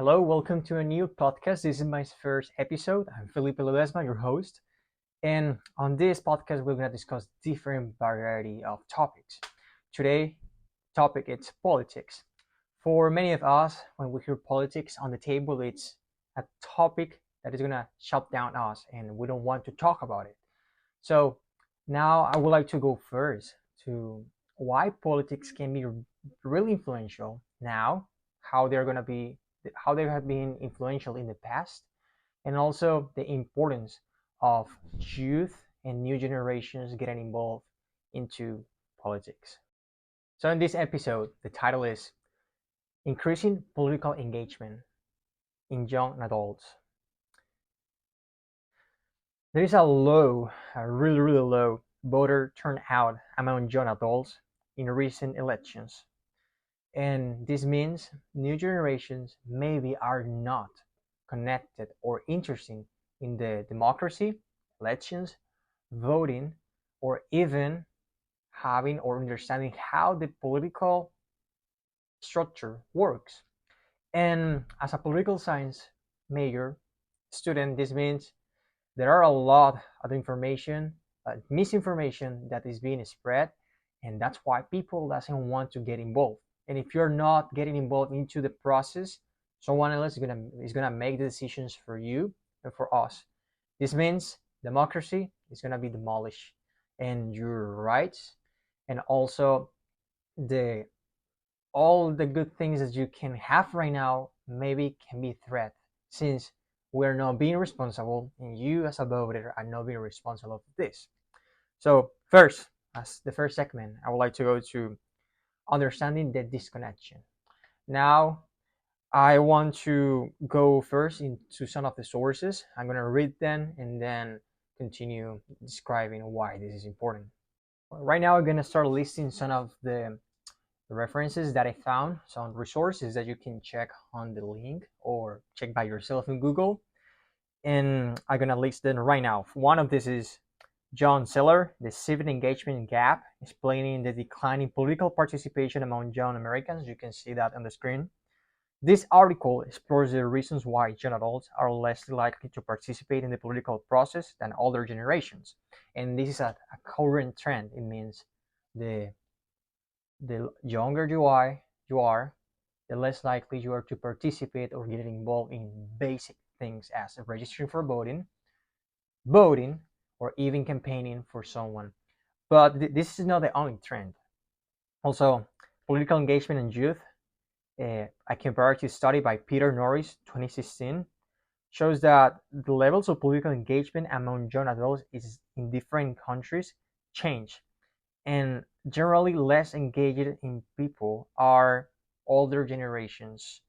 Hello, welcome to a new podcast. This is my first episode. I'm Felipe Ledesma, your host. And on this podcast, we're going to discuss different variety of topics. Today, topic is politics. For many of us, when we hear politics on the table, it's a topic that is going to shut down us and we don't want to talk about it. So now I would like to go first to why politics can be really influential now, how they're going to be how they have been influential in the past, and also the importance of youth and new generations getting involved into politics. So in this episode, the title is Increasing Political Engagement in Young Adults. There is a really low voter turnout among young adults in recent elections. And this means new generations maybe are not connected or interested in the democracy, elections, voting, or even having or understanding how the political structure works. And as a political science major student, this means there are a lot of information, misinformation that is being spread, and that's why people doesn't want to get involved. And if you're not getting involved into the process, someone else is gonna make the decisions for you and for us. This means democracy is gonna be demolished, and your rights, and also the all the good things that you can have right now maybe can be threat since we're not being responsible and you as a voter are not being responsible of this. So first, as the first segment, I would like to go to understanding the disconnection. Now I want to go first into some of the sources. I'm going to read them and then continue describing why this is important. Right now I'm going to start listing some of the references that I found, some resources that you can check on the link or check by yourself in Google. And I'm gonna list them right now. One of this is John Seller, The Civic Engagement Gap, explaining the declining political participation among young Americans. You can see that on the screen. This article explores the reasons why young adults are less likely to participate in the political process than older generations. And this is a current trend. It means the younger you are, the less likely you are to participate or get involved in basic things as registering for voting, or even campaigning for someone. But this is not the only trend. Also, political engagement in youth, a comparative study by Peter Norris, 2016, shows that the levels of political engagement among young adults is in different countries change, and generally less engaged in people are older generations,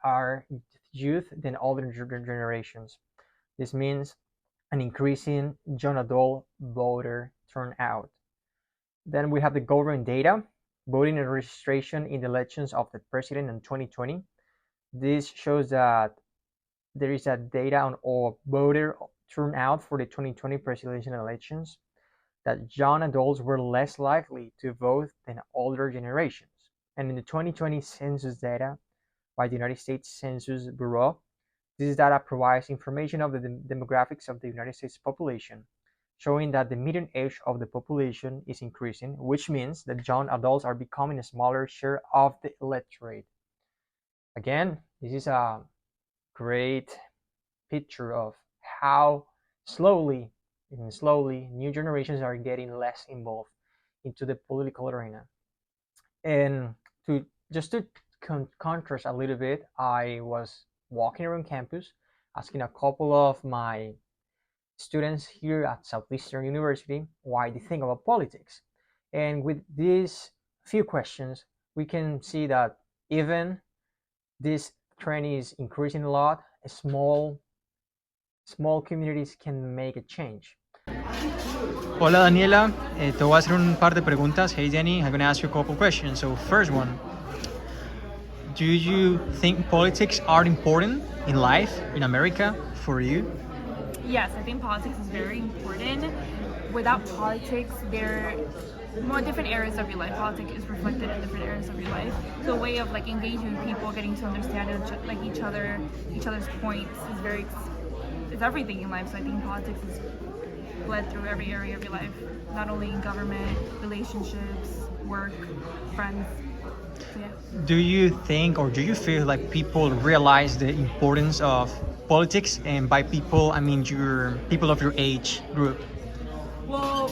are youth than older generations. This means an increasing young adult voter turnout. Then we have the government data, voting and registration in the elections of the president in 2020. This shows that there is a data on all voter turnout for the 2020 presidential elections, that young adults were less likely to vote than older generations. And in the 2020 census data by the United States Census Bureau, this data provides information of the demographics of the United States population, showing that the median age of the population is increasing, which means that young adults are becoming a smaller share of the electorate. Again, this is a great picture of how slowly new generations are getting less involved into the political arena. And to just to contrast a little bit, I was walking around campus asking a couple of my students here at Southeastern University why they think about politics. And with these few questions, we can see that even this trend is increasing a lot, small communities can make a change. Hola Daniela, te voy a hacer un par de preguntas. Hey Danny, I'm going to ask you a couple questions. So first one, do you think politics are important in life in America for you? Yes, I think politics is very important. Without politics, there more different areas of your life. Politics is reflected in different areas of your life. So a way of like engaging with people, getting to understand like each other's points is very it's everything in life. So I think politics is bled through every area of your life, not only in government, relationships, work, friends. So, yeah. Do you think or do you feel like people realize the importance of politics? And by people, I mean your people of your age group. Well,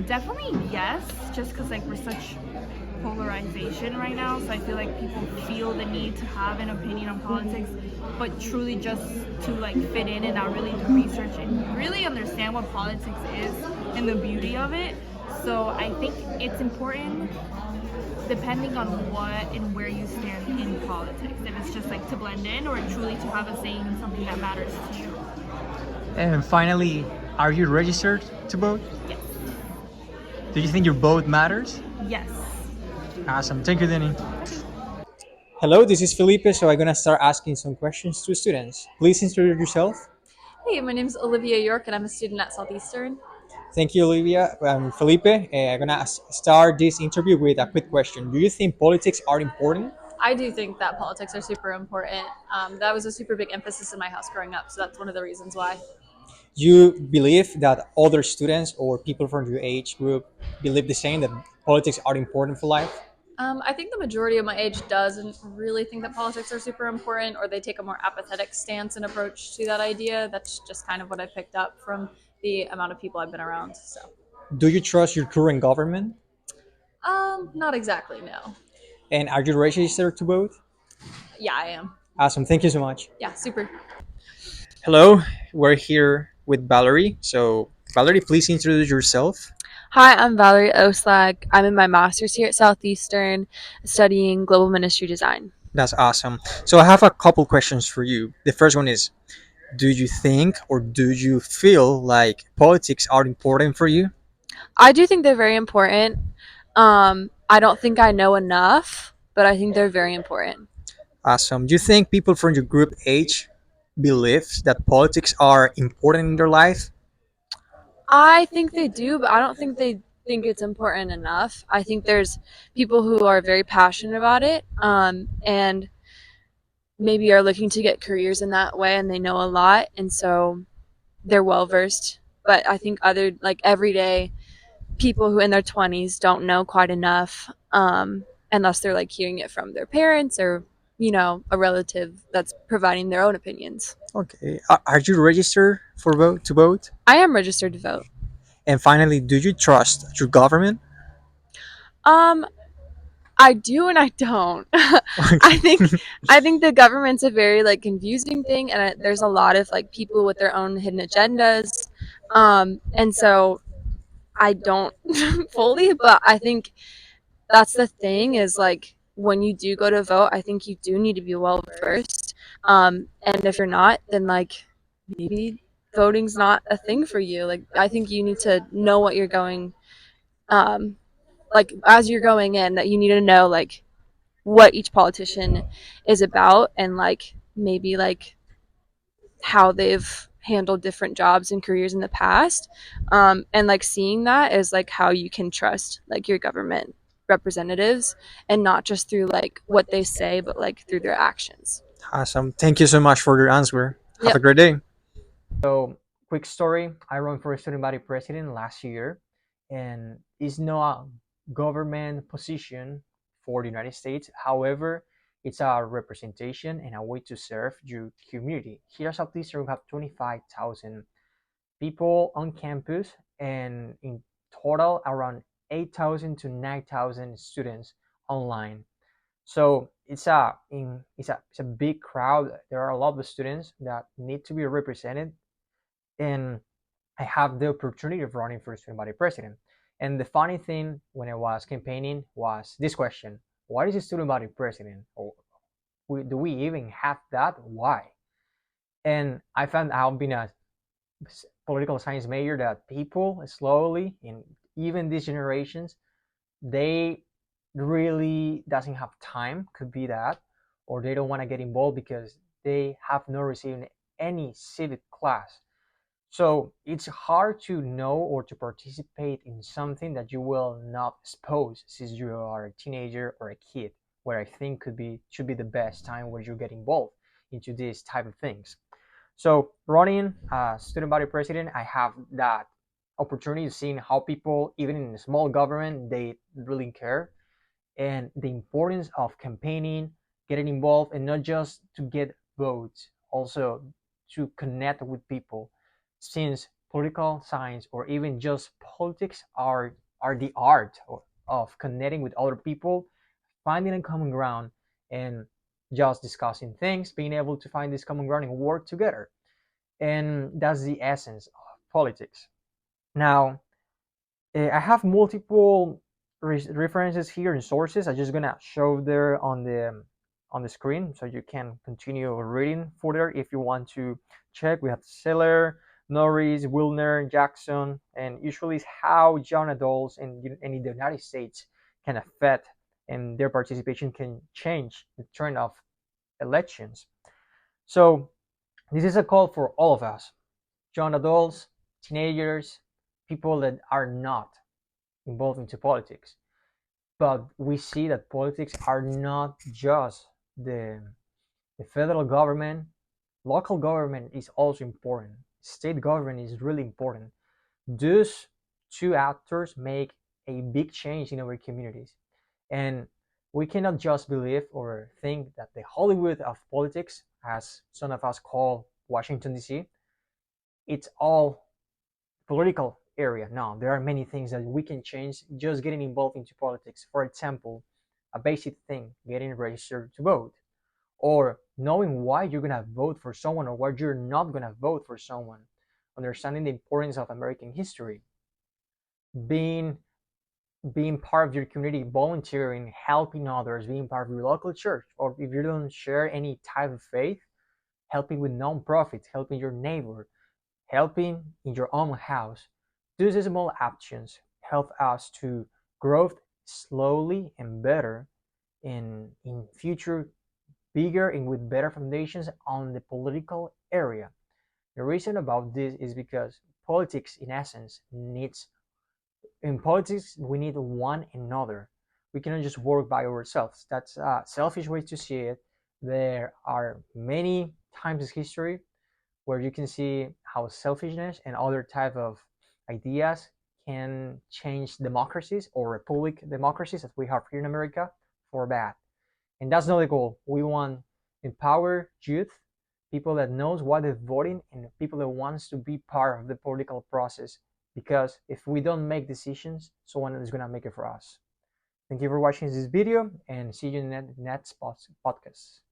definitely yes, just because like we're such polarization right now, so I feel like people feel the need to have an opinion on politics, but truly just to like fit in and not really do research and really understand what politics is and the beauty of it. So I think it's important depending on what and where you stand in politics. If it's just like to blend in or truly to have a say in something that matters to you. And finally, are you registered to vote? Yes. Do you think your vote matters? Yes. Awesome. Thank you, Denny. Hello, this is Felipe. So I'm gonna start asking some questions to students. Please introduce yourself. Hey, my name's Olivia York, and I'm a student at Southeastern. Thank you, Olivia. I'm Felipe. I'm gonna start this interview with a quick question. Do you think politics are important? I do think that politics are super important. That was a super big emphasis in my house growing up, so that's one of the reasons why. You believe that other students or people from your age group believe the same that politics are important for life? I think the majority of my age doesn't really think that politics are super important, or they take a more apathetic stance and approach to that idea. That's just kind of what I picked up from the amount of people I've been around. So, Do you trust your current government? not exactly, no. And are you registered to vote? Yeah, I am. Awesome. Thank you so much. Yeah, super. Hello, we're here with Valerie. So, Valerie, please introduce yourself. Hi, I'm Valerie Oslag. I'm in my master's here at Southeastern studying global ministry design. That's awesome. So, I have a couple questions for you. The first one is, do you think or do you feel like politics are important for you? I do think they're very important. I don't think I know enough, but I think they're very important. Awesome. Do you think people from your group age believes that politics are important in their life? I think they do, but I don't think they think it's important enough. I think there's people who are very passionate about it, and maybe are looking to get careers in that way, and they know a lot, and so they're well versed. But I think other like everyday people who in their 20s don't know quite enough, unless they're like hearing it from their parents or a relative that's providing their own opinions. Okay. Are you registered for vote to vote? I am registered to vote. And finally, do you trust your government? um I do and I don't. I think I think the government's a very like confusing thing, and there's a lot of like people with their own hidden agendas, and so I don't fully, but I think that's the thing is like when you do go to vote, I think you do need to be well versed. And if you're not, then like maybe voting's not a thing for you. Like I think you need to know what you're going, um, like as you're going in, that you need to know like what each politician is about, and like maybe like how they've handled different jobs and careers in the past, and like seeing that is like how you can trust like your government representatives, and not just through like what they say but like through their actions. Awesome. Thank you so much for your answer. Have a Yep. great day. So, quick story. I ran for student body president last year, and it's not a government position for the United States. However, it's a representation and a way to serve your community. Here at Southeastern, we have 25,000 people on campus, and in total, around 8,000 to 9,000 students online. So it's a big crowd. There are a lot of students that need to be represented, and I have the opportunity of running for student body president. And the funny thing when I was campaigning was this question: what is a student body president? Or do we even have that? Why? And I found out being a political science major that people slowly, in even these generations, they really doesn't have time, could be that, or they don't want to get involved because they have not received any civic class. So it's hard to know or to participate in something that you will not expose since you are a teenager or a kid, where I think should be the best time where you get involved into these type of things. So running student body president, I have that opportunity of seeing how people, even in a small government, they really care, and the importance of campaigning, getting involved, and not just to get votes, also to connect with people, since political science or even just politics are the art of connecting with other people, finding a common ground, and just discussing things, being able to find this common ground and work together. And that's the essence of politics. Now, I have multiple references here and sources. I'm just gonna show there on the screen so you can continue reading further if you want to check. We have Seller, Norris, Wilner, Jackson, and usually it's how young adults in the United States can affect and their participation can change the trend of elections. So this is a call for all of us, young adults, teenagers, people that are not involved into politics. But we see that politics are not just the federal government. Local government is also important. State government is really important. Those two actors make a big change in our communities. And we cannot just believe or think that the Hollywood of politics, as some of us call Washington, D.C., it's all political area. No, there are many things that we can change just getting involved into politics. For example, a basic thing, getting registered to vote, or knowing why you're gonna vote for someone or why you're not gonna vote for someone, understanding the importance of American history, being being part of your community, volunteering, helping others, being part of your local church, or if you don't share any type of faith, helping with non-profits, helping your neighbor, helping in your own house. These small actions help us to grow slowly and better in future bigger and with better foundations on the political area. The reason about this is because politics in essence needs in politics we need one another. We cannot just work by ourselves. That's a selfish way to see it. There are many times in history where you can see how selfishness and other type of ideas can change democracies or republic democracies that we have here in America for bad. And that's not the goal. We want empower youth, people that knows what they're voting, and people that wants to be part of the political process. Because if we don't make decisions, someone is gonna make it for us. Thank you for watching this video, and see you in the next podcast.